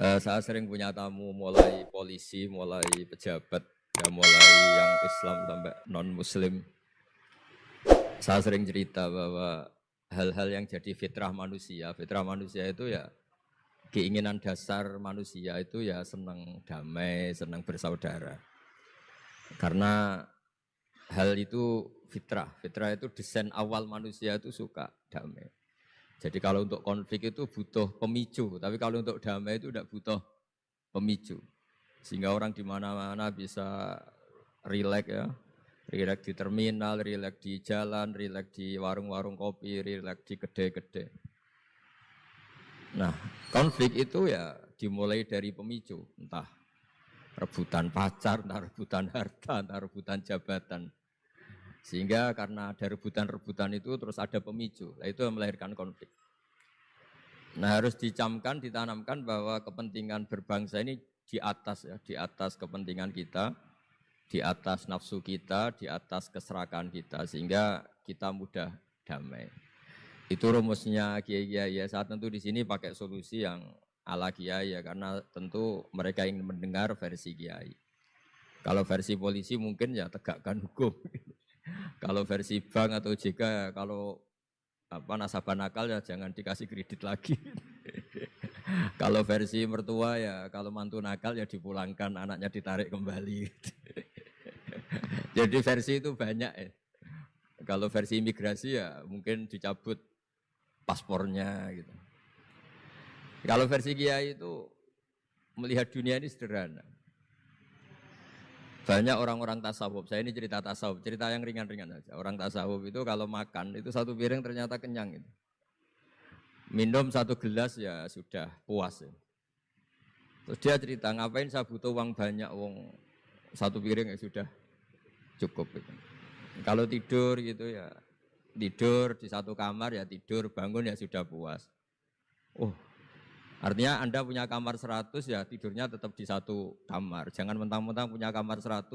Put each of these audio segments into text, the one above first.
Saya sering punya tamu mulai polisi, mulai pejabat, ya mulai yang Islam sampai non-Muslim. Saya sering cerita bahwa hal-hal yang jadi fitrah manusia itu ya keinginan dasar manusia itu ya senang damai, senang bersaudara. Karena hal itu fitrah itu desain awal manusia itu suka damai. Jadi kalau untuk konflik itu butuh pemicu, tapi kalau untuk damai itu tidak butuh pemicu. Sehingga orang di mana-mana bisa rileks ya. Rileks di terminal, rileks di jalan, rileks di warung-warung kopi, rileks di kedai-kedai. Nah, konflik itu ya dimulai dari pemicu, entah rebutan pacar, entah rebutan harta, entah rebutan jabatan. Sehingga karena ada rebutan-rebutan itu terus ada pemicu, nah itu yang melahirkan konflik. Nah harus dicamkan, ditanamkan bahwa kepentingan berbangsa ini di atas ya, di atas kepentingan kita, di atas nafsu kita, di atas keserakahan kita, sehingga kita mudah damai. Itu rumusnya kiai-kiai ya. Saat tentu di sini pakai solusi yang ala kiai ya, karena tentu mereka ingin mendengar versi kiai. Kalau versi polisi mungkin ya tegakkan hukum. Kalau versi bank atau OJK ya kalau nasabah nakal ya jangan dikasih kredit lagi. Kalau versi mertua ya kalau mantu nakal ya dipulangkan, anaknya ditarik kembali. Jadi versi itu banyak ya. Kalau versi imigrasi ya mungkin dicabut paspornya gitu. Kalau versi kiai itu melihat dunia ini sederhana. Banyak orang-orang tasawuf, saya ini cerita tasawuf, cerita yang ringan-ringan saja. Orang tasawuf itu kalau makan, itu satu piring ternyata kenyang. Gitu. Minum satu gelas ya sudah puas. Ya. Terus dia cerita, ngapain saya butuh uang banyak, uang satu piring ya sudah cukup. Gitu. Kalau tidur gitu ya, tidur di satu kamar ya tidur, bangun ya sudah puas. Oh, artinya Anda punya kamar 100 ya tidurnya tetap di satu kamar. Jangan mentang-mentang punya kamar 100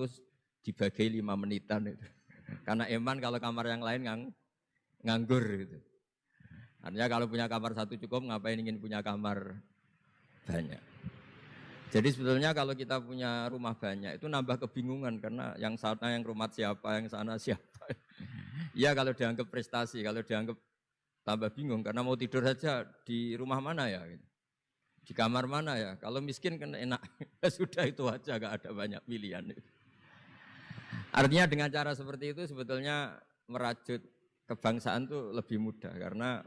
dibagi 5 menitan itu. Karena eman kalau kamar yang lain nganggur gitu. Artinya kalau punya kamar satu cukup, ngapain ingin punya kamar banyak. Jadi sebetulnya kalau kita punya rumah banyak itu nambah kebingungan karena yang sana yang rumah siapa, yang sana siapa. Ya kalau dianggap prestasi, kalau dianggap tambah bingung karena mau tidur saja di rumah mana ya gitu. Di kamar mana ya? Kalau miskin kan enak. Sudah itu aja, gak ada banyak pilihan. Artinya dengan cara seperti itu sebetulnya merajut kebangsaan itu lebih mudah. Karena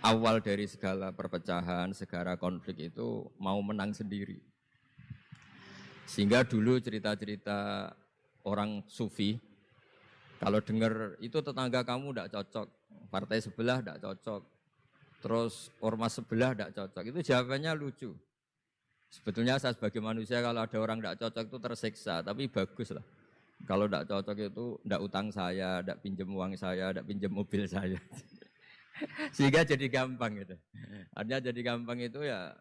awal dari segala perpecahan, segala konflik itu mau menang sendiri. Sehingga dulu cerita-cerita orang sufi, kalau dengar itu tetangga kamu tidak cocok, partai sebelah tidak cocok, terus ormas sebelah tidak cocok. Itu jawabannya lucu. Sebetulnya saya sebagai manusia kalau ada orang tidak cocok itu tersiksa, tapi bagus lah. Kalau tidak cocok itu tidak utang saya, tidak pinjam uang saya, tidak pinjam mobil saya. Sehingga jadi gampang gitu. Artinya jadi gampang itu ya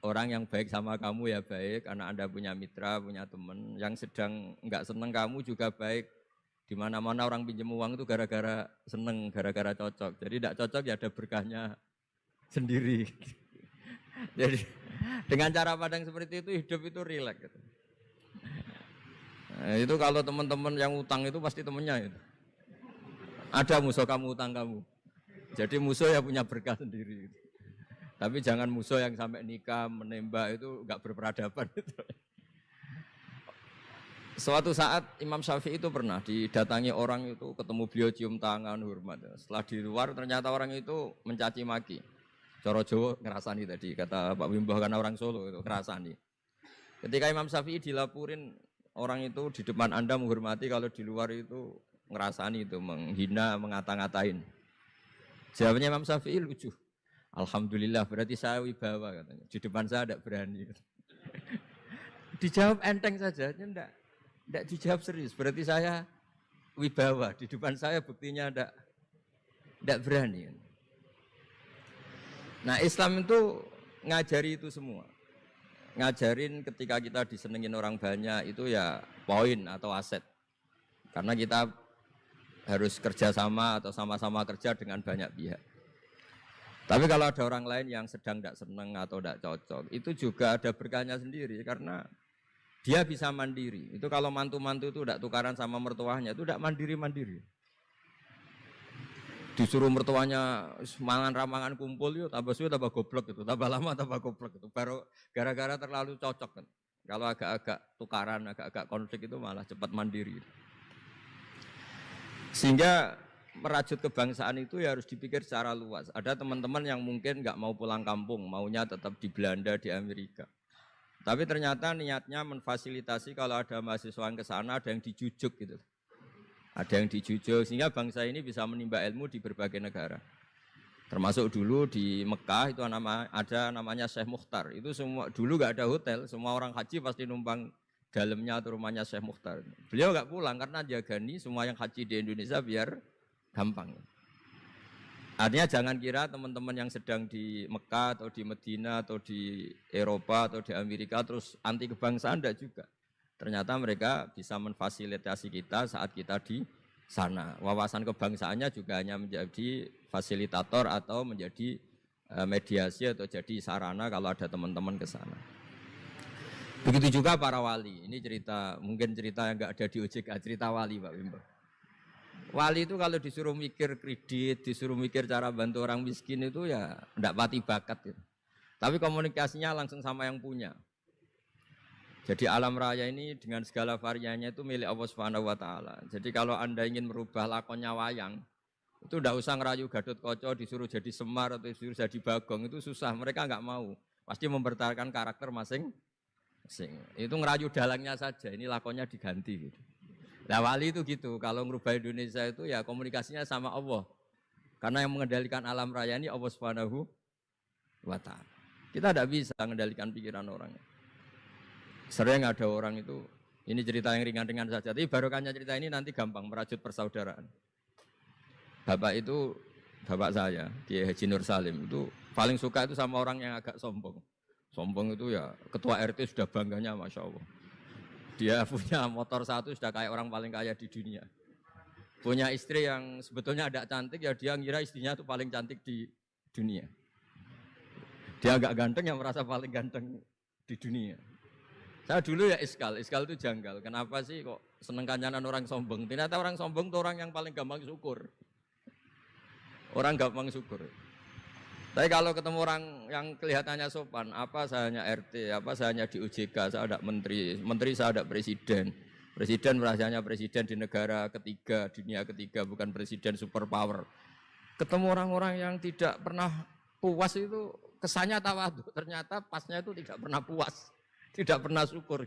orang yang baik sama kamu ya baik, karena Anda punya mitra, punya teman. Yang sedang nggak seneng kamu juga baik. Di mana-mana orang pinjam uang itu gara-gara seneng, gara-gara cocok. Jadi tidak cocok ya ada berkahnya sendiri. Jadi dengan cara pandang seperti itu hidup itu rileks. Gitu. Nah, itu kalau teman-teman yang utang itu pasti temennya itu. Ada musuh kamu utang kamu. Jadi musuh ya punya berkah sendiri. Gitu. Tapi jangan musuh yang sampai nikah menembak itu nggak berperadaban. Gitu. Suatu saat Imam Syafi'i itu pernah didatangi orang itu ketemu beliau cium tangan hormat. Setelah di luar ternyata orang itu mencaci maki. Coro Jawa ngerasani tadi kata Pak Wimbo karena orang Solo itu ngerasani. Ketika Imam Syafi'i dilaporin orang itu di depan Anda menghormati kalau di luar itu ngerasani itu menghina mengata-ngatain. Jawabnya Imam Syafi'i lucu. Alhamdulillah berarti saya wibawa katanya. Di depan saya tidak berani. Dijawab enteng saja, enggak dijawab serius. Berarti saya wibawa. Di depan saya buktinya enggak berani. Nah Islam itu ngajari itu semua. Ngajarin ketika kita disenengin orang banyak itu ya poin atau aset. Karena kita harus kerjasama atau sama-sama kerja dengan banyak pihak. Tapi kalau ada orang lain yang sedang tidak senang atau tidak cocok, itu juga ada berkahnya sendiri karena dia bisa mandiri. Itu kalau mantu-mantu itu tidak tukaran sama mertuanya, itu tidak mandiri-mandiri. Disuruh mertuanya mangan ramangan kumpul, yuk tambah suwe tambah goblok itu, tambah lama tambah goblok itu. Baru gara-gara terlalu cocok kan. Kalau agak-agak tukaran, agak-agak konflik itu malah cepat mandiri. Sehingga merajut kebangsaan itu ya harus dipikir secara luas. Ada teman-teman yang mungkin nggak mau pulang kampung, maunya tetap di Belanda, di Amerika. Tapi ternyata niatnya memfasilitasi kalau ada mahasiswa yang ke sana, ada yang dijujuk gitu. Ada yang dijujuk, sehingga bangsa ini bisa menimba ilmu di berbagai negara. Termasuk dulu di Mekah itu ada namanya Syekh Mukhtar. Itu semua dulu nggak ada hotel, semua orang haji pasti numpang dalamnya atau rumahnya Syekh Mukhtar. Beliau nggak pulang karena jagani semua yang haji di Indonesia biar gampang. Artinya jangan kira teman-teman yang sedang di Mekah atau di Medina atau di Eropa atau di Amerika terus anti kebangsaan, enggak juga. Ternyata mereka bisa memfasilitasi kita saat kita di sana. Wawasan kebangsaannya juga hanya menjadi fasilitator atau menjadi mediasi atau jadi sarana kalau ada teman-teman ke sana. Begitu juga para wali. Ini cerita, mungkin cerita yang enggak ada di OJK, cerita wali Pak Wimbo. Wali itu kalau disuruh mikir kredit, disuruh mikir cara bantu orang miskin itu ya enggak pati bakat gitu. Tapi komunikasinya langsung sama yang punya. Jadi alam raya ini dengan segala variannya itu milik Allah Subhanahu wa taala. Jadi kalau Anda ingin merubah lakonnya wayang, itu enggak usah ngerayu Gatot Kaca disuruh jadi Semar atau disuruh jadi Bagong, itu susah, mereka enggak mau. Pasti mempertahankan karakter masing-masing. Itu ngerayu dalangnya saja, ini lakonnya diganti gitu. Nah wali itu gitu, kalau merubah Indonesia itu ya komunikasinya sama Allah. Karena yang mengendalikan alam raya ini Allah Subhanahu wa taala. Kita tidak bisa mengendalikan pikiran orang. Sering ada orang itu, ini cerita yang ringan-ringan saja, tapi barokahnya cerita ini nanti gampang merajut persaudaraan. Bapak itu, bapak saya, Kiai Haji Nur Salim, itu paling suka itu sama orang yang agak sombong. Sombong itu ya, ketua RT sudah bangganya Masya Allah. Dia punya motor satu sudah kayak orang paling kaya di dunia. Punya istri yang sebetulnya ada cantik, ya dia ngira istrinya itu paling cantik di dunia. Dia agak ganteng yang merasa paling ganteng di dunia. Saya dulu ya iskal itu janggal. Kenapa sih kok seneng kancanan orang sombong? Ternyata orang sombong itu orang yang paling gampang syukur. Orang gampang syukur. Tapi kalau ketemu orang yang kelihatannya sopan, apa saya hanya RT, apa saya hanya di OJK, saya ada menteri saya ada presiden. Presiden merasanya presiden di negara ketiga, dunia ketiga, bukan presiden superpower. Ketemu orang-orang yang tidak pernah puas itu kesannya tawadhu, ternyata pasnya itu tidak pernah puas. Tidak pernah syukur.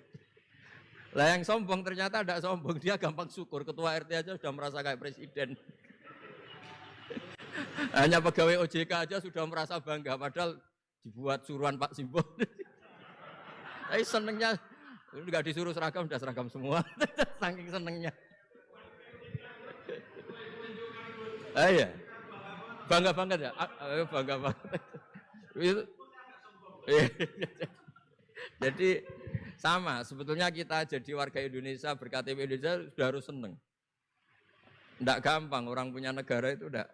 Lah yang sombong ternyata tidak sombong, dia gampang syukur. Ketua RT aja sudah merasa kayak presiden. Hanya pegawai OJK aja sudah merasa bangga, padahal dibuat suruhan Pak Simbo. Tapi senengnya, nggak disuruh seragam, sudah seragam semua. Saking senengnya. Iya, bangga banget ya, bangga banget. Jadi sama, sebetulnya kita jadi warga Indonesia, berKTP Indonesia sudah harus seneng. Tidak gampang, orang punya negara itu tidak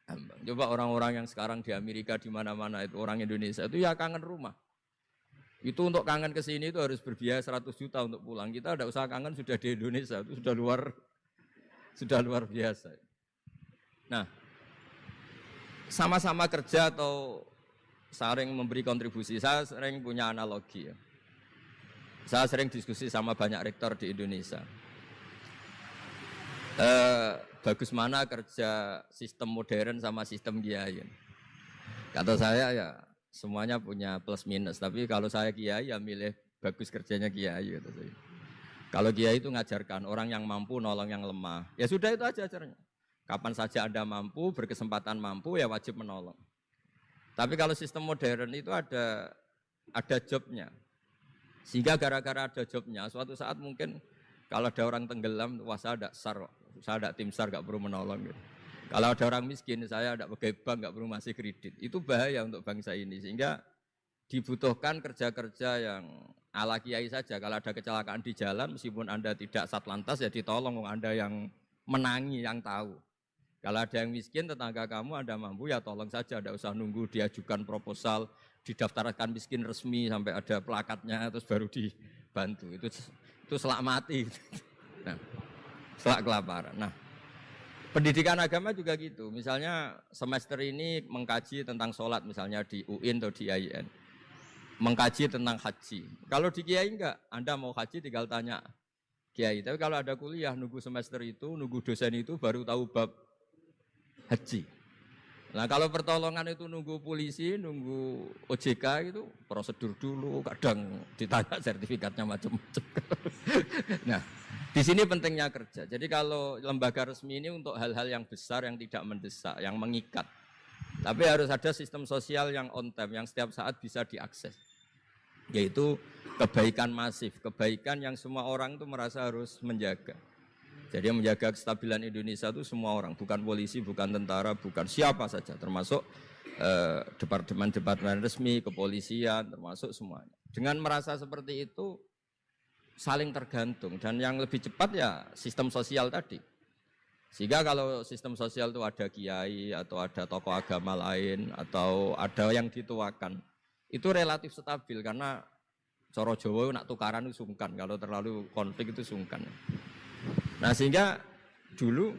gampang. Coba orang-orang yang sekarang di Amerika, di mana-mana itu orang Indonesia itu ya kangen rumah. Itu untuk kangen ke sini itu harus berbiaya 100 juta untuk pulang. Kita tidak usah kangen, sudah di Indonesia, itu sudah luar biasa. Nah, sama-sama kerja atau sering memberi kontribusi. Saya sering punya analogi ya. Saya sering diskusi sama banyak rektor di Indonesia. Bagus mana kerja sistem modern sama sistem kiai. Kata saya ya semuanya punya plus minus. Tapi kalau saya kiai ya milih bagus kerjanya kiai. Kata saya. Kalau kiai itu ngajarkan orang yang mampu nolong yang lemah. Ya sudah itu aja ajarnya. Kapan saja Anda mampu, berkesempatan mampu ya wajib menolong. Tapi kalau sistem modern itu ada jobnya. Sehingga gara-gara ada jobnya, suatu saat mungkin kalau ada orang tenggelam, wah saya ada tim SAR gak perlu menolong. Gitu. Kalau ada orang miskin, saya ada pegawai bank gak perlu ngasih kredit. Itu bahaya untuk bangsa ini. Sehingga dibutuhkan kerja-kerja yang ala kiai saja. Kalau ada kecelakaan di jalan, meskipun Anda tidak satlantas, ya ditolong Anda yang menangi, yang tahu. Kalau ada yang miskin, tetangga kamu Anda mampu ya tolong saja, tidak usah nunggu diajukan proposal, didaftarkan miskin resmi sampai ada plakatnya terus baru dibantu. Itu selak mati. Nah, selak kelaparan. Nah, pendidikan agama juga gitu. Misalnya semester ini mengkaji tentang sholat misalnya di UIN atau di IAIN. Mengkaji tentang haji. Kalau di Kiai enggak, Anda mau haji tinggal tanya Kiai. Tapi kalau ada kuliah, nunggu semester itu, nunggu dosen itu baru tahu bab haji. Nah kalau pertolongan itu nunggu polisi, nunggu OJK itu prosedur dulu, kadang ditanya sertifikatnya macam-macam. Nah di sini pentingnya kerja. Jadi kalau lembaga resmi ini untuk hal-hal yang besar, yang tidak mendesak, yang mengikat. Tapi harus ada sistem sosial yang on time, yang setiap saat bisa diakses. Yaitu kebaikan masif, kebaikan yang semua orang itu merasa harus menjaga. Jadi yang menjaga kestabilan Indonesia itu semua orang, bukan polisi, bukan tentara, bukan siapa saja, termasuk departemen-departemen resmi, kepolisian, termasuk semuanya. Dengan merasa seperti itu, saling tergantung. Dan yang lebih cepat ya sistem sosial tadi. Sehingga kalau sistem sosial itu ada kiai, atau ada tokoh agama lain, atau ada yang dituakan, itu relatif stabil, karena coro Jawa nak tukaran itu sungkan, kalau terlalu konflik itu sungkan. Nah sehingga dulu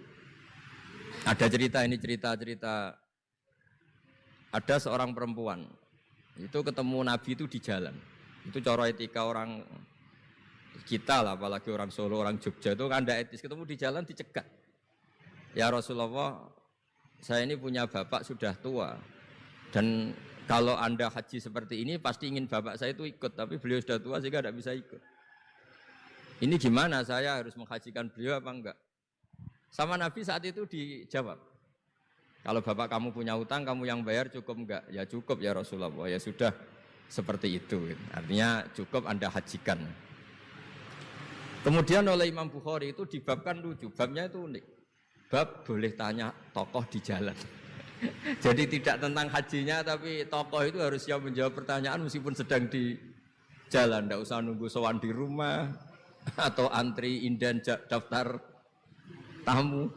ada cerita ada seorang perempuan itu ketemu Nabi itu di jalan. Itu cara etika orang kita lah, apalagi orang Solo, orang Jogja itu kan tidak etis, ketemu di jalan dicegat. Ya Rasulullah, saya ini punya bapak sudah tua dan kalau Anda haji seperti ini pasti ingin bapak saya itu ikut, tapi beliau sudah tua sehingga tidak bisa ikut. Ini gimana, saya harus menghajikan beliau apa enggak? Sama Nabi saat itu dijawab, kalau bapak kamu punya utang, kamu yang bayar cukup enggak? Ya cukup ya Rasulullah, ya sudah seperti itu. Artinya cukup Anda hajikan. Kemudian oleh Imam Bukhari itu dibabkan lucu, babnya itu unik. Bab boleh tanya tokoh di jalan. Jadi tidak tentang hajinya, tapi tokoh itu harus siap menjawab pertanyaan meskipun sedang di jalan. Tidak usah nunggu sowan di rumah atau antri inden daftar tamu.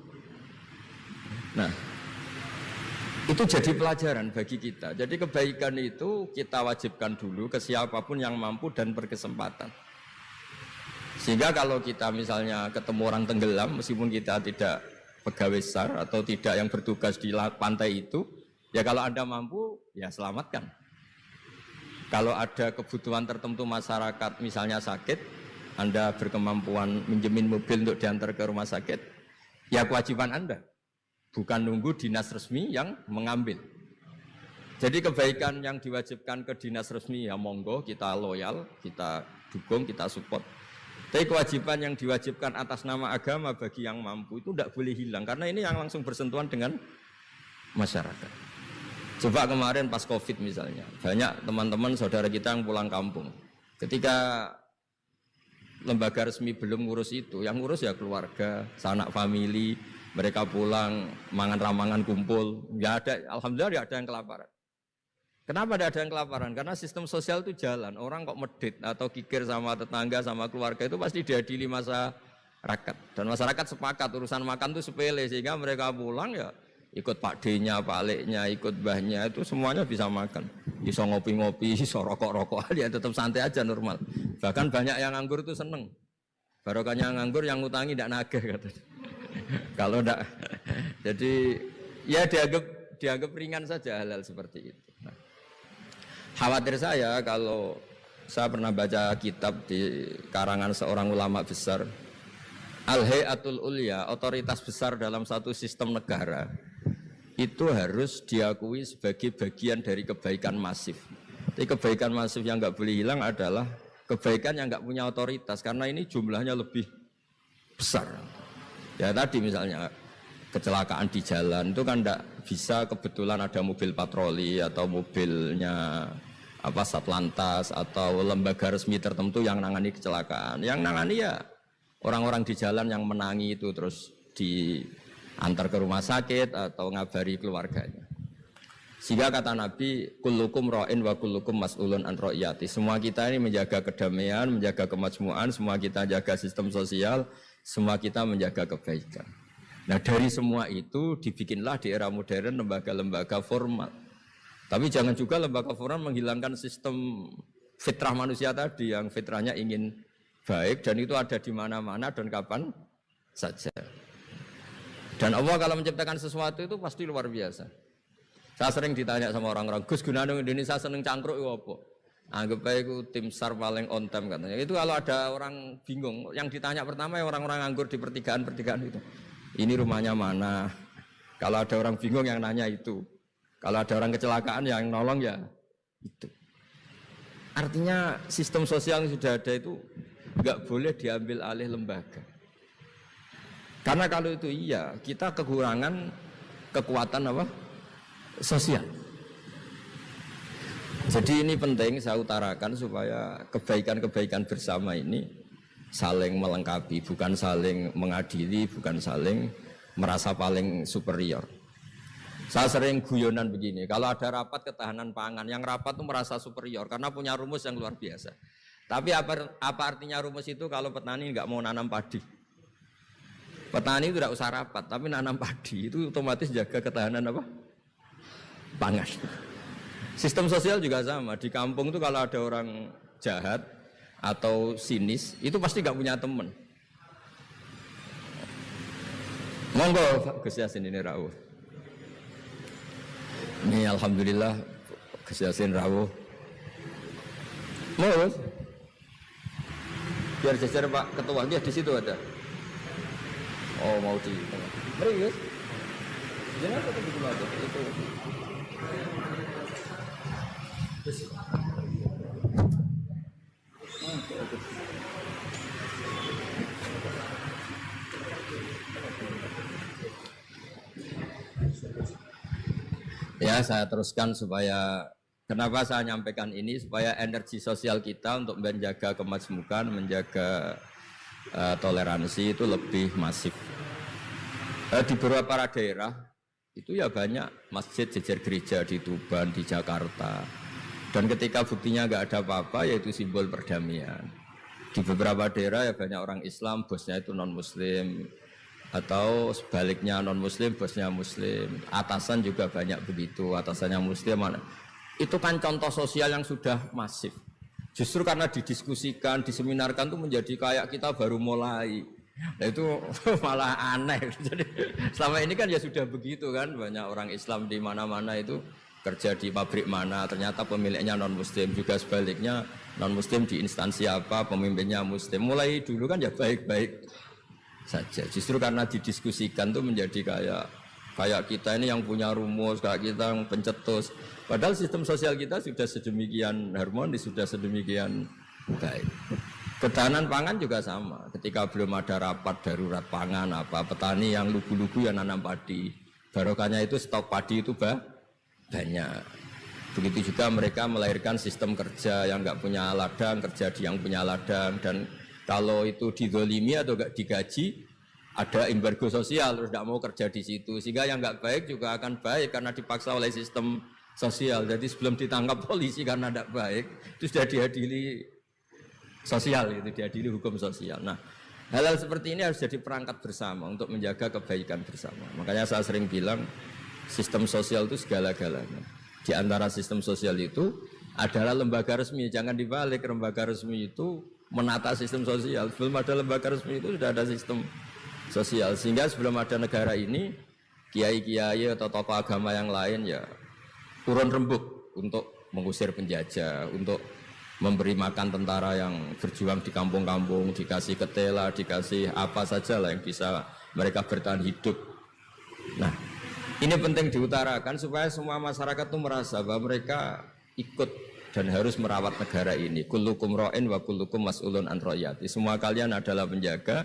Nah, itu jadi pelajaran bagi kita. Jadi kebaikan itu kita wajibkan dulu ke siapapun yang mampu dan berkesempatan. Sehingga kalau kita misalnya ketemu orang tenggelam, meskipun kita tidak pegawai SAR atau tidak yang bertugas di pantai itu, ya kalau Anda mampu, ya selamatkan. Kalau ada kebutuhan tertentu masyarakat, misalnya sakit, Anda berkemampuan minjemin mobil untuk diantar ke rumah sakit, ya kewajiban Anda, bukan nunggu dinas resmi yang mengambil. Jadi kebaikan yang diwajibkan ke dinas resmi, ya monggo, kita loyal, kita dukung, kita support. Tapi kewajiban yang diwajibkan atas nama agama bagi yang mampu itu tidak boleh hilang, karena ini yang langsung bersentuhan dengan masyarakat. Coba kemarin pas COVID misalnya, banyak teman-teman saudara kita yang pulang kampung. Ketika lembaga resmi belum ngurus itu, yang ngurus ya keluarga, sanak famili, mereka pulang, mangan ramangan kumpul, nggak ada, alhamdulillah nggak ada yang kelaparan. Kenapa tidak ada yang kelaparan? Karena sistem sosial itu jalan, orang kok medit atau kikir sama tetangga, sama keluarga itu pasti diadili masyarakat. Dan masyarakat sepakat urusan makan itu sepele, sehingga mereka pulang ya ikut Pak D-nya, Pak Lek-nya, ikut Mbahnya, itu semuanya bisa makan. Bisa ngopi-ngopi, bisa rokok-rokok, ya tetap santai aja normal. Bahkan banyak yang nganggur itu seneng. Barokahnya nganggur, yang ngutangi tidak nagih katanya. Kalau tidak, jadi ya dianggap ringan saja hal-hal seperti itu. Nah, khawatir saya kalau saya pernah baca kitab di karangan seorang ulama besar, Al-Hayatul Ulya, otoritas besar dalam satu sistem negara, itu harus diakui sebagai bagian dari kebaikan masif. Tapi kebaikan masif yang nggak boleh hilang adalah kebaikan yang nggak punya otoritas, karena ini jumlahnya lebih besar. Ya tadi misalnya kecelakaan di jalan itu kan tidak bisa kebetulan ada mobil patroli atau mobilnya Satlantas atau lembaga resmi tertentu yang nangani kecelakaan. Yang nangani ya orang-orang di jalan yang menangi itu terus diantar ke rumah sakit atau ngabari keluarganya. Sehingga kata Nabi, kullukum ra'in wa kullukum mas'ulun an ra'iyati. Semua kita ini menjaga kedamaian, menjaga kemajmuan, semua kita jaga sistem sosial, semua kita menjaga kebaikan. Nah dari semua itu dibikinlah di era modern lembaga-lembaga formal. Tapi jangan juga lembaga formal menghilangkan sistem fitrah manusia tadi yang fitrahnya ingin baik dan itu ada di mana-mana dan kapan saja. Dan Allah kalau menciptakan sesuatu itu pasti luar biasa. Saya sering ditanya sama orang-orang, Gus Gunanung Indonesia seneng cangkruk itu apa? Anggap aja itu tim SAR paling on time katanya. Itu kalau ada orang bingung, yang ditanya pertama ya orang-orang nganggur di pertigaan itu. Ini rumahnya mana? Kalau ada orang bingung yang nanya itu. Kalau ada orang kecelakaan yang nolong ya itu. Artinya sistem sosial yang sudah ada itu nggak boleh diambil alih lembaga. Karena kalau itu iya, kita kekurangan kekuatan apa? Sosial. Jadi ini penting saya utarakan supaya kebaikan-kebaikan bersama ini saling melengkapi, bukan saling mengadili, bukan saling merasa paling superior. Saya sering guyonan begini, kalau ada rapat ketahanan pangan, yang rapat itu merasa superior karena punya rumus yang luar biasa. Tapi apa artinya rumus itu kalau petani nggak mau nanam padi? Petani itu tidak usah rapat, tapi nanam padi itu otomatis jaga ketahanan apa? Pangan. Sistem sosial juga sama. Di kampung itu kalau ada orang jahat atau sinis, itu pasti nggak punya teman. Monggo Gus Yasin ini rawuh. Ini alhamdulillah Gus Yasin rawuh. Monggo. Biar jajar Pak Ketua dia di situ ada. Oh mau di. Mari Gus. Jangan ketemu dulu aja itu. Ya saya teruskan supaya kenapa saya nyampaikan ini supaya energi sosial kita untuk menjaga kemajmukan, menjaga toleransi itu lebih masif. Di beberapa daerah itu ya banyak masjid jejer gereja di Tuban, di Jakarta. Dan ketika buktinya nggak ada apa-apa, yaitu simbol perdamaian. Di beberapa daerah ya banyak orang Islam, bosnya itu non-Muslim. Atau sebaliknya non-Muslim, bosnya Muslim. Atasan juga banyak begitu, atasannya Muslim. Itu kan contoh sosial yang sudah masif. Justru karena didiskusikan, diseminarkan itu menjadi kayak kita baru mulai. Nah itu malah aneh. Jadi selama ini kan ya sudah begitu kan, banyak orang Islam di mana-mana itu kerja di pabrik mana, ternyata pemiliknya non-Muslim, juga sebaliknya non-Muslim di instansi apa, pemimpinnya Muslim. Mulai dulu kan ya baik-baik saja. Justru karena didiskusikan tuh menjadi kayak kita ini yang punya rumus, kayak kita yang pencetus. Padahal sistem sosial kita sudah sedemikian harmonis, sudah sedemikian baik. Ketahanan pangan juga sama. Ketika belum ada rapat darurat pangan apa, petani yang lugu-lugu yang nanam padi, barokahnya itu stok padi itu banyak. Begitu juga mereka melahirkan sistem kerja yang nggak punya ladang, kerja di yang punya ladang, dan kalau itu didolimi atau nggak digaji, ada embargo sosial, terus nggak mau kerja di situ. Sehingga yang nggak baik juga akan baik karena dipaksa oleh sistem sosial. Jadi sebelum ditangkap polisi karena tidak baik, itu sudah diadili sosial, itu diadili hukum sosial. Nah, hal-hal seperti ini harus jadi perangkat bersama untuk menjaga kebaikan bersama. Makanya saya sering bilang, sistem sosial itu segala-galanya. Di antara sistem sosial itu adalah lembaga resmi. Jangan dibalik, lembaga resmi itu menata sistem sosial. Sebelum ada lembaga resmi itu sudah ada sistem sosial. Sehingga sebelum ada negara ini, kiai-kiai atau tokoh agama yang lain ya turun rembuk untuk mengusir penjajah, untuk memberi makan tentara yang berjuang di kampung-kampung, dikasih ketela, dikasih apa saja lah yang bisa mereka bertahan hidup. Nah, ini penting diutarakan supaya semua masyarakat itu merasa bahwa mereka ikut dan harus merawat negara ini. Kullukum ra'in wa kullukum mas'ulun an ra'iyati. Semua kalian adalah penjaga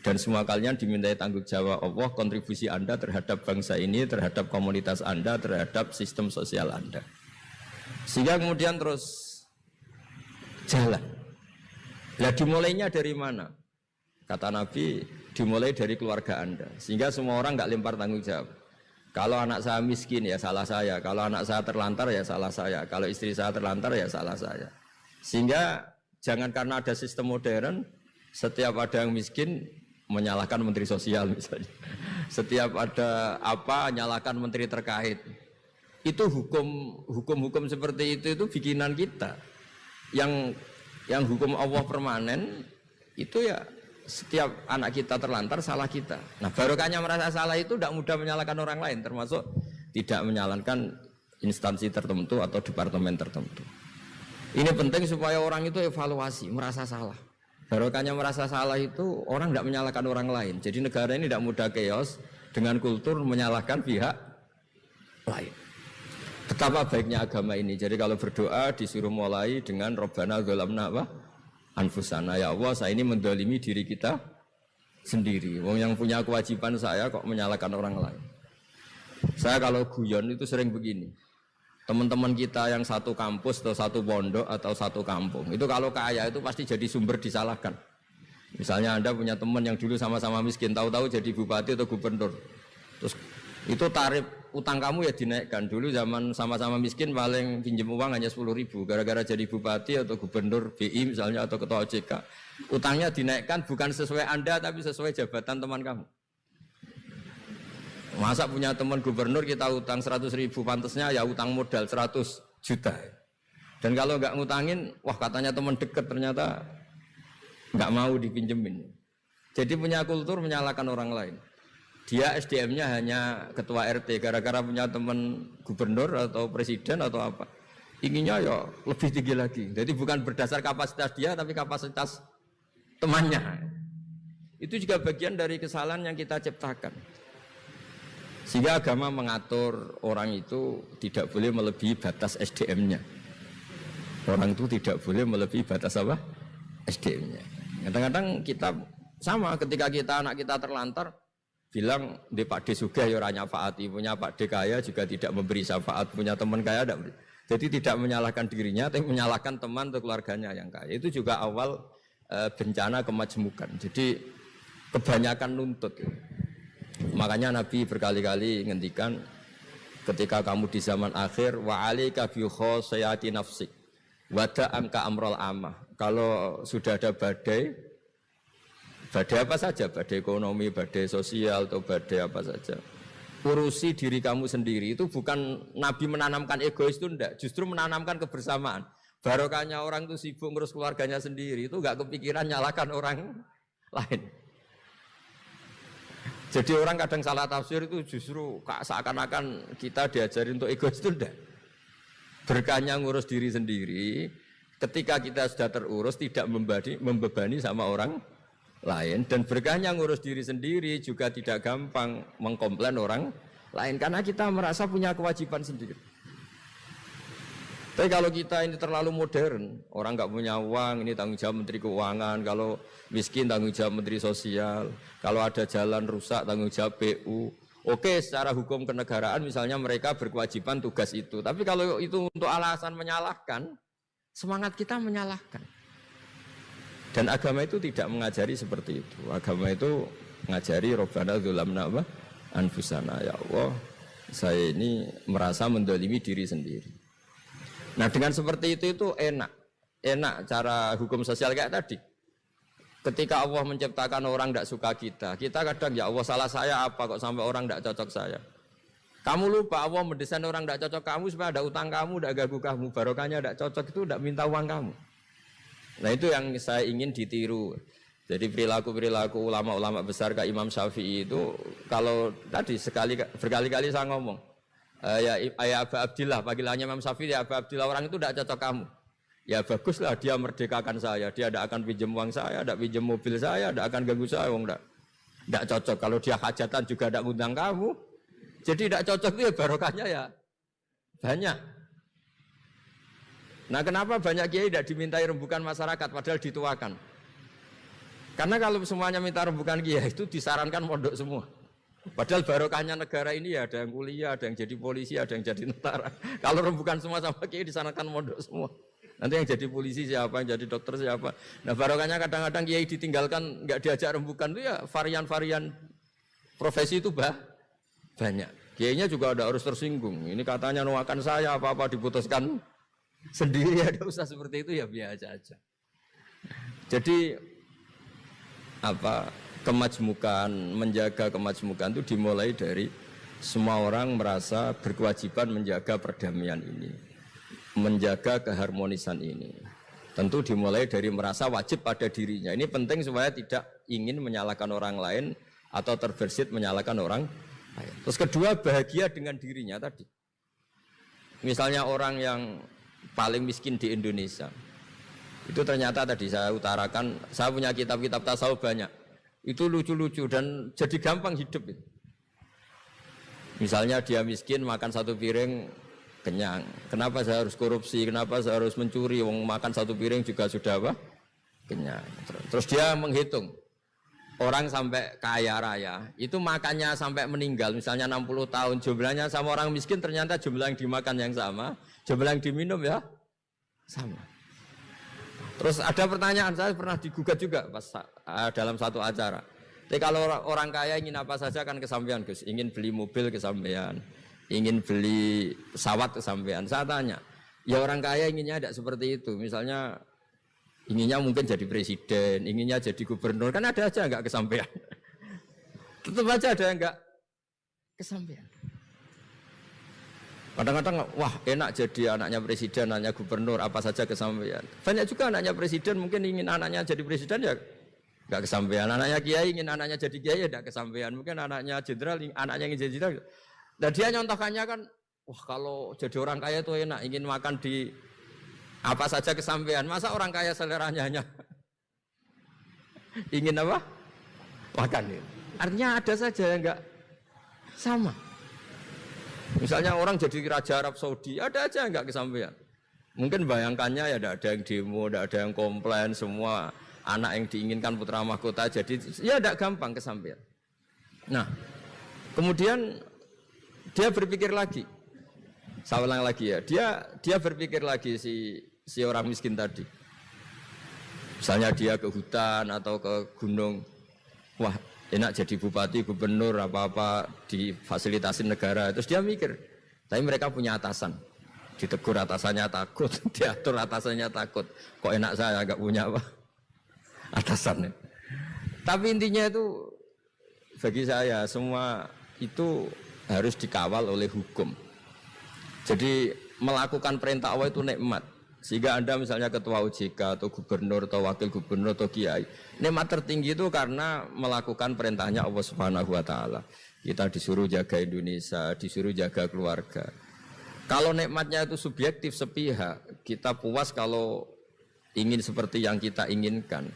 dan semua kalian dimintai tanggung jawab Allah, kontribusi Anda terhadap bangsa ini, terhadap komunitas Anda, terhadap sistem sosial Anda. Sehingga kemudian terus jalan. Nah, dimulainya dari mana? Kata Nabi, dimulai dari keluarga Anda. Sehingga semua orang nggak lempar tanggung jawab. Kalau anak saya miskin ya salah saya, kalau anak saya terlantar ya salah saya, kalau istri saya terlantar ya salah saya. Sehingga jangan karena ada sistem modern, setiap ada yang miskin menyalahkan menteri sosial misalnya. Setiap ada apa nyalakan menteri terkait. Itu hukum seperti itu bikinan kita. Yang hukum Allah permanen itu ya setiap anak kita terlantar salah kita. Nah, barokahnya merasa salah itu tidak mudah menyalahkan orang lain, termasuk tidak menyalahkan instansi tertentu atau departemen tertentu. Ini penting supaya orang itu evaluasi, merasa salah. Barokahnya merasa salah itu orang tidak menyalahkan orang lain. Jadi negara ini tidak mudah chaos dengan kultur menyalahkan pihak lain. Betapa baiknya agama ini. Jadi kalau berdoa disuruh mulai dengan Rabbana dzalamna anfusana. Ya Allah, saya ini mendolimi diri kita sendiri. Wong yang punya kewajiban saya kok menyalahkan orang lain. Saya kalau guyon itu sering begini. Teman-teman kita yang satu kampus atau satu pondok atau satu kampung itu kalau kaya itu pasti jadi sumber disalahkan. Misalnya Anda punya teman yang dulu sama-sama miskin, tahu-tahu jadi bupati atau gubernur, terus itu tarif utang kamu ya dinaikkan. Dulu zaman sama-sama miskin paling pinjam uang hanya 10.000, gara-gara jadi bupati atau gubernur BI misalnya atau ketua OJK, utangnya dinaikkan bukan sesuai Anda tapi sesuai jabatan teman kamu. Masa punya teman gubernur kita utang 100.000, pantasnya ya utang modal 100 juta. Dan kalau nggak ngutangin, wah katanya teman deket ternyata nggak mau dipinjemin. Jadi punya kultur menyalahkan orang lain. Dia SDM-nya hanya ketua RT, gara-gara punya teman gubernur atau presiden atau apa. Inginnya ya lebih tinggi lagi. Jadi bukan berdasar kapasitas dia, tapi kapasitas temannya. Itu juga bagian dari kesalahan yang kita ciptakan. Sehingga agama mengatur orang itu tidak boleh melebihi batas SDM-nya. Orang itu tidak boleh melebihi batas apa? SDM-nya. Kadang-kadang kita sama ketika anak kita terlantar, bilang di Pak D sugih ya ora nyafaati, punya Pak D kaya juga tidak memberi syafaat, punya teman kaya tidak beri. Jadi tidak menyalahkan dirinya, tapi menyalahkan teman atau keluarganya yang kaya. Itu juga awal bencana kemajmukan. Jadi kebanyakan nuntut. Makanya Nabi berkali-kali ngendikan ketika kamu di zaman akhir wa alika bi khosayati nafsik wada amka amrol amah. Kalau sudah ada badai apa saja, badai ekonomi, badai sosial atau badai apa saja, urusi diri kamu sendiri. Itu bukan Nabi menanamkan egois itu enggak, justru menanamkan kebersamaan. Barokahnya orang itu sibuk ngurus keluarganya sendiri, itu enggak kepikiran nyalakan orang lain. Jadi orang kadang salah tafsir itu justru seakan-akan kita diajarin untuk egois itu enggak. Berkahnya ngurus diri sendiri, ketika kita sudah terurus tidak membebani sama orang lain. Dan berkahnya ngurus diri sendiri juga tidak gampang mengkomplain orang lain karena kita merasa punya kewajiban sendiri. Tapi kalau kita ini terlalu modern, orang nggak punya uang, ini tanggung jawab Menteri Keuangan. Kalau miskin tanggung jawab Menteri Sosial. Kalau ada jalan rusak tanggung jawab PU. Oke, secara hukum kenegaraan misalnya mereka berkewajiban tugas itu. Tapi kalau itu untuk alasan menyalahkan, semangat kita menyalahkan. Dan agama itu tidak mengajari seperti itu. Agama itu mengajari Rabbana dzalamna anfusana. Ya Allah, saya ini merasa mendolimi diri sendiri. Nah dengan seperti itu enak cara hukum sosial kayak tadi. Ketika Allah menciptakan orang tidak suka kita kadang ya Allah salah saya apa kok sampai orang tidak cocok saya. Kamu lupa Allah mendesain orang tidak cocok kamu supaya ada utang kamu, tidak ganggu kamu. Barokahnya tidak cocok itu tidak minta uang kamu. Nah itu yang saya ingin ditiru. Jadi perilaku ulama-ulama besar kayak Imam Syafi'i itu kalau tadi berkali-kali saya ngomong. Ya Aba Abdillah, panggilannya Imam Syafi'i, ya Aba Abdillah, orang itu tidak cocok kamu. Ya baguslah dia merdekakan saya, dia tidak akan pinjam uang saya, tidak pinjam mobil saya, tidak akan ganggu saya, tidak cocok. Kalau dia hajatan juga tidak ngundang kamu, jadi tidak cocok itu ya barokahnya ya banyak. Nah kenapa banyak kiai tidak dimintai rembukan masyarakat padahal dituakan? Karena kalau semuanya minta rembukan kiai itu disarankan mondok semua. Padahal barokahnya negara ini ya ada yang kuliah, ada yang jadi polisi, ada yang jadi tentara. Kalau rembukan semua sama kiai disarankan mondok semua. Nanti yang jadi polisi siapa, yang jadi dokter siapa. Nah barokahnya kadang-kadang kiai ditinggalkan, nggak diajak rembukan itu ya varian-varian profesi itu banyak. Kiainya juga ada harus tersinggung. Ini katanya nuakan saya apa-apa diputuskan sendiri, ada usah seperti itu ya biasa aja. Jadi kemajmukan, menjaga kemajmukan itu dimulai dari semua orang merasa berkewajiban menjaga perdamaian ini, menjaga keharmonisan ini. Tentu dimulai dari merasa wajib pada dirinya. Ini penting supaya tidak ingin menyalahkan orang lain atau terbersit menyalahkan orang lain. Terus kedua, bahagia dengan dirinya tadi. Misalnya orang yang paling miskin di Indonesia, itu ternyata tadi saya utarakan, saya punya kitab-kitab tasawuf banyak. Itu lucu-lucu dan jadi gampang hidup itu. Misalnya dia miskin makan satu piring kenyang. Kenapa saya harus korupsi? Kenapa saya harus mencuri? Wong makan satu piring juga sudah apa? Kenyang. Terus dia menghitung. Orang sampai kaya raya, itu makannya sampai meninggal, misalnya 60 tahun, jumlahnya sama orang miskin ternyata jumlah yang dimakan yang sama, jumlah yang diminum ya sama. Terus ada pertanyaan, saya pernah digugat juga pas dalam satu acara. Jadi kalau orang kaya ingin apa saja kan kesampaian, Gus. Ingin beli mobil kesampaian, ingin beli pesawat kesampaian. Saya tanya, ya orang kaya inginnya tidak seperti itu, misalnya inginnya mungkin jadi presiden, inginnya jadi gubernur, kan ada aja enggak kesampaian. Tetap aja ada enggak kesampaian. Kadang-kadang, wah enak jadi anaknya presiden, anaknya gubernur, apa saja kesampaian. Banyak juga anaknya presiden mungkin ingin anaknya jadi presiden ya enggak kesampaian. Anaknya kiai ingin anaknya jadi kiai ya enggak kesampaian. Mungkin anaknya jenderal, anaknya ingin jadi jenderal. Dan dia nyontohkannya kan, wah kalau jadi orang kaya itu enak, ingin makan di apa saja kesampaian. Masa orang kaya seleranya hanya ingin apa? Makan. Artinya ada saja yang enggak sama. Misalnya orang jadi raja Arab Saudi, ada aja yang enggak kesampaian. Mungkin bayangkannya ya ada yang demo, ada yang komplain, semua anak yang diinginkan putra mahkota jadi ya tidak gampang kesampaian. Nah, kemudian dia berpikir lagi. Saya ulang lagi ya, dia berpikir lagi si orang miskin tadi. Misalnya dia ke hutan atau ke gunung, wah enak jadi bupati, gubernur, apa-apa difasilitasi negara. Terus dia mikir, tapi mereka punya atasan, ditegur atasannya takut, diatur atasannya takut. Kok enak saya nggak punya apa atasannya. Tapi intinya itu bagi saya semua itu harus dikawal oleh hukum. Jadi melakukan perintah Allah itu nikmat. Sehingga Anda misalnya ketua OJK atau gubernur atau wakil gubernur atau kiai, nikmat tertinggi itu karena melakukan perintahnya Allah Subhanahu wa taala. Kita disuruh jaga Indonesia, disuruh jaga keluarga. Kalau nikmatnya itu subjektif sepihak, kita puas kalau ingin seperti yang kita inginkan.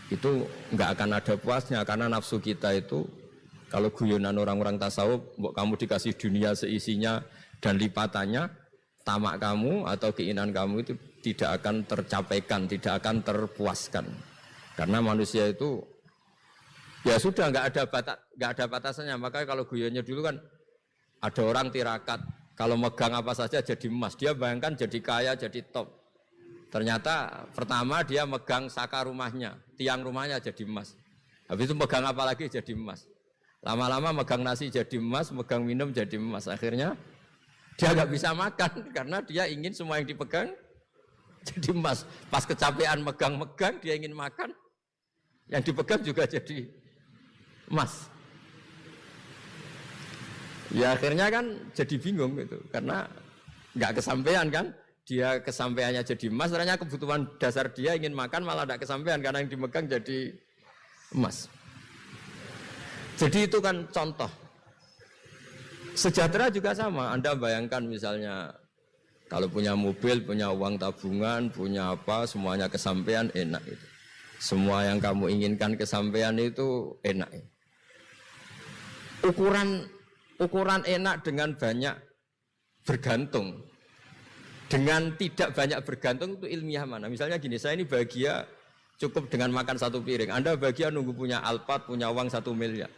Itu enggak akan ada puasnya karena nafsu kita itu kalau guyonan orang-orang tasawuf, kamu dikasih dunia seisinya dan lipatannya, tamak kamu atau keinginan kamu itu tidak akan tercapaikan, tidak akan terpuaskan. Karena manusia itu ya sudah nggak ada batasannya. Makanya kalau guyonnya dulu kan ada orang tirakat, kalau megang apa saja jadi emas. Dia bayangkan jadi kaya, jadi top. Ternyata pertama dia megang saka rumahnya, tiang rumahnya jadi emas. Habis itu megang apa lagi jadi emas. Lama-lama megang nasi jadi emas, megang minum jadi emas. Akhirnya dia nggak bisa makan karena dia ingin semua yang dipegang jadi emas. Pas kecapean megang-megang, dia ingin makan, yang dipegang juga jadi emas. Ya akhirnya kan jadi bingung gitu, karena nggak kesampaian kan. Dia kesampaiannya jadi emas, ternyata kebutuhan dasar dia ingin makan malah nggak kesampaian karena yang dipegang jadi emas. Jadi itu kan contoh. Sejahtera juga sama. Anda bayangkan misalnya kalau punya mobil, punya uang tabungan, punya apa, semuanya kesampaian, enak itu. Semua yang kamu inginkan kesampaian itu enak. Ukuran enak dengan banyak bergantung, dengan tidak banyak bergantung itu ilmiah mana? Misalnya gini, saya ini bahagia cukup dengan makan satu piring. Anda bahagia nunggu punya Alphard, punya uang 1 miliar.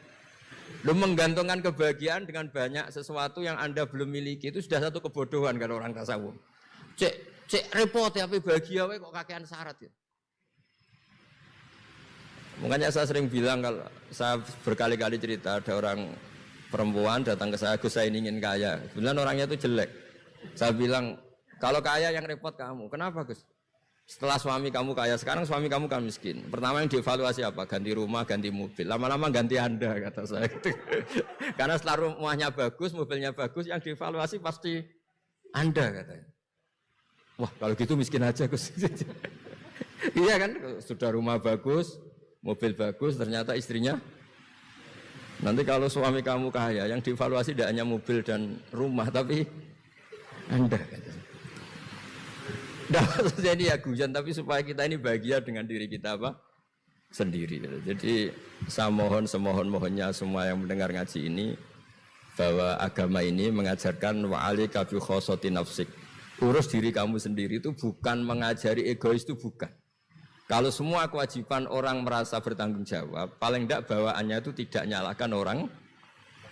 Lu menggantungkan kebahagiaan dengan banyak sesuatu yang Anda belum miliki itu sudah satu kebodohan kalau orang tasawuf. Cek repot ya, tapi bahagia kok kakean syarat ya. Makanya saya sering bilang, kalau saya berkali-kali cerita ada orang perempuan datang ke saya, Gus saya ingin kaya. Kebetulan orangnya itu jelek. Saya bilang, kalau kaya yang repot kamu. Kenapa Gus? Setelah suami kamu kaya, sekarang suami kamu kan miskin. Pertama yang dievaluasi apa? Ganti rumah, ganti mobil. Lama-lama ganti Anda, kata saya. Karena setelah rumahnya bagus, mobilnya bagus, yang dievaluasi pasti Anda, katanya. Wah, kalau gitu miskin aja, Gus. Iya kan, sudah rumah bagus, mobil bagus, ternyata istrinya. Nanti kalau suami kamu kaya, yang dievaluasi tidak hanya mobil dan rumah, tapi Anda, katanya. Nah, maksudnya ini ya guyon, tapi supaya kita ini bahagia dengan diri kita apa? Sendiri. Jadi saya mohon semohon-mohonnya semua yang mendengar ngaji ini, bahwa agama ini mengajarkan wa'alika bi khossati nafsik. Urus diri kamu sendiri itu bukan mengajari egois, itu bukan. Kalau semua kewajiban orang merasa bertanggung jawab, paling tidak bawaannya itu tidak nyalahkan orang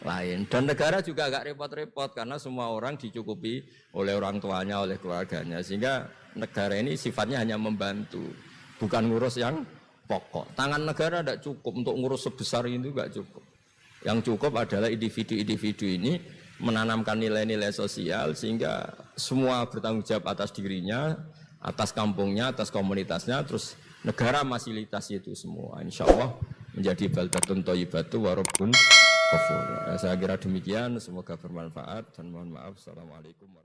lain. Dan negara juga agak repot-repot karena semua orang dicukupi oleh orang tuanya, oleh keluarganya. Sehingga negara ini sifatnya hanya membantu, bukan ngurus yang pokok. Tangan negara tidak cukup untuk ngurus sebesar itu, tidak cukup. Yang cukup adalah individu-individu ini menanamkan nilai-nilai sosial sehingga semua bertanggung jawab atas dirinya, atas kampungnya, atas komunitasnya, terus negara fasilitasi itu semua. Insya Allah menjadi baldatun thayyibatu wa rabbun ghafur. Saya kira demikian, semoga bermanfaat dan mohon maaf. Assalamualaikum warahmatullahi wabarakatuh.